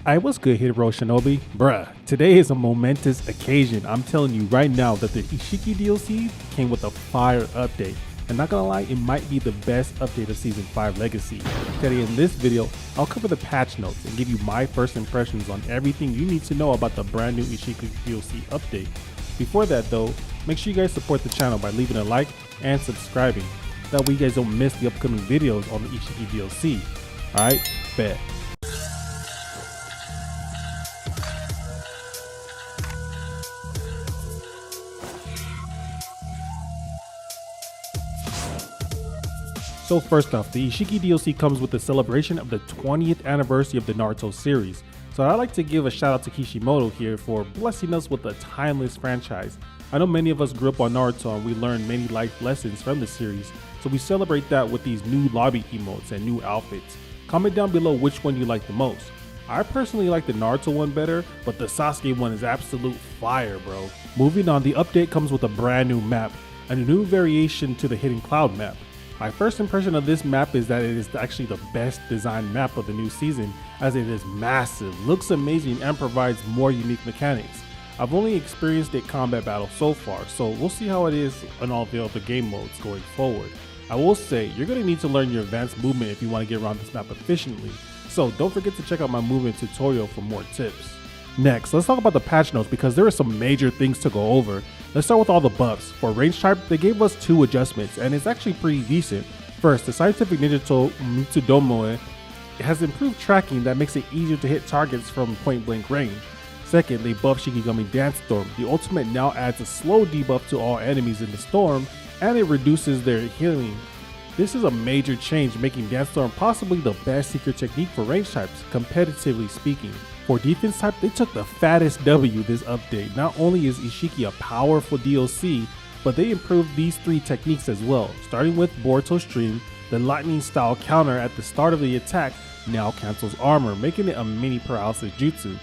What's good, Hero Shinobi? Bruh, today is a momentous occasion. I'm telling you right now that the Ishiki DLC came with a fire update. And not gonna lie, it might be the best update of Season 5 Legacy. Today in this video, I'll cover the patch notes and give you my first impressions on everything you need to know about the brand new Ishiki DLC update. Before that though, make sure you guys support the channel by leaving a like and subscribing. That way you guys don't miss the upcoming videos on the Ishiki DLC. Alright, bet. So first off, the Ishiki DLC comes with the celebration of the 20th anniversary of the Naruto series. So I'd like to give a shout out to Kishimoto here for blessing us with a timeless franchise. I know many of us grew up on Naruto and we learned many life lessons from the series, so we celebrate that with these new lobby emotes and new outfits. Comment down below which one you like the most. I personally like the Naruto one better, but the Sasuke one is absolute fire, bro. Moving on, the update comes with a brand new map and a new variation to the Hidden Cloud map. My first impression of this map is that it is actually the best designed map of the new season, as it is massive, looks amazing, and provides more unique mechanics. I've only experienced a combat battle so far, so we'll see how it is in all the other game modes going forward. I will say, you're going to need to learn your advanced movement if you want to get around this map efficiently, so don't forget to check out my movement tutorial for more tips. Next, let's talk about the patch notes because there are some major things to go over. Let's start with all the buffs. For range type, they gave us 2 adjustments and it's actually pretty decent. First, the Scientific Ninja Mitsudomoe has improved tracking that makes it easier to hit targets from point blank range. Second, they buffed Shikigami Dance Storm. The ultimate now adds a slow debuff to all enemies in the storm and it reduces their healing. This is a major change, making Dance Storm possibly the best secret technique for range types, competitively speaking. For defense type, they took the fattest W this update. Not only is Ishiki a powerful DLC, but they improved these 3 techniques as well. Starting with Boruto Stream, the lightning style counter at the start of the attack now cancels armor, making it a mini paralysis jutsu.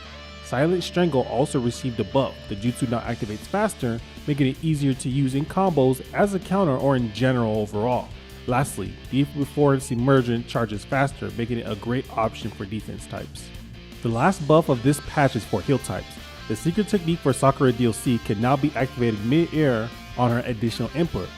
Silent Strangle also received a buff. The jutsu now activates faster, making it easier to use in combos as a counter or in general overall. Lastly, Deep Before its Emergent charges faster, making it a great option for defense types. The last buff of this patch is for heal types. The secret technique for Chakra DLC can now be activated mid-air on her additional input.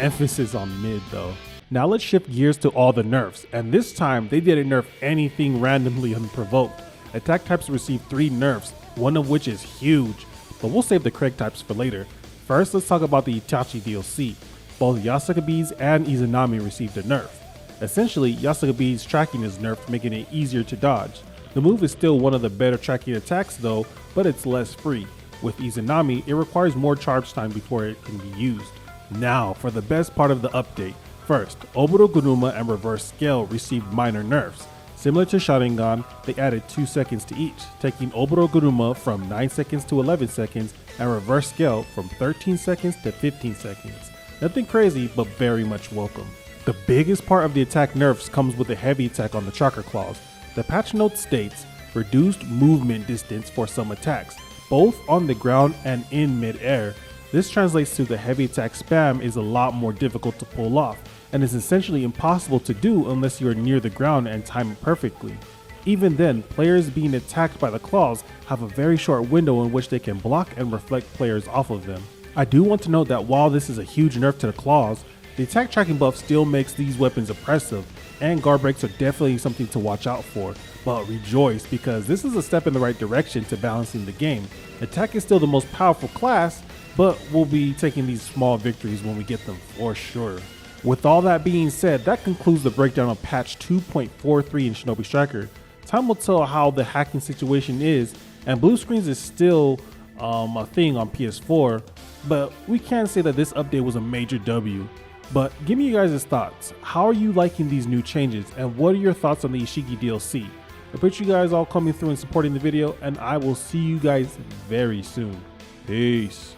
Emphasis on mid though. Now let's shift gears to all the nerfs, and this time they didn't nerf anything randomly unprovoked. Attack types received 3 nerfs, one of which is huge, but we'll save the correct types for later. First, let's talk about the Itachi DLC. Both Yasukabe's and Izanami received a nerf. Essentially, Yasukabe's tracking is nerfed, making it easier to dodge. The move is still one of the better tracking attacks though, but it's less free. With Izanami, it requires more charge time before it can be used. Now for the best part of the update. First, Oboro Guruma and Reverse Scale received minor nerfs. Similar to Sharingan, they added 2 seconds to each, taking Oboro Guruma from 9 seconds to 11 seconds and Reverse Scale from 13 seconds to 15 seconds. Nothing crazy, but very much welcome. The biggest part of the attack nerfs comes with a heavy attack on the Chakra claws. The patch note states, reduced movement distance for some attacks, both on the ground and in mid-air. This translates to the heavy attack spam is a lot more difficult to pull off, and is essentially impossible to do unless you are near the ground and time it perfectly. Even then, players being attacked by the claws have a very short window in which they can block and reflect players off of them. I do want to note that while this is a huge nerf to the claws, the attack tracking buff still makes these weapons oppressive, and guard breaks are definitely something to watch out for, but rejoice because this is a step in the right direction to balancing the game. Attack is still the most powerful class, but we'll be taking these small victories when we get them for sure. With all that being said, that concludes the breakdown of patch 2.43 in Shinobi Striker. Time will tell how the hacking situation is, and blue screens is still a thing on PS4, but we can't say that this update was a major W. But give me you guys' thoughts. How are you liking these new changes and what are your thoughts on the Ishiki DLC? I appreciate you guys all coming through and supporting the video, and I will see you guys very soon. Peace.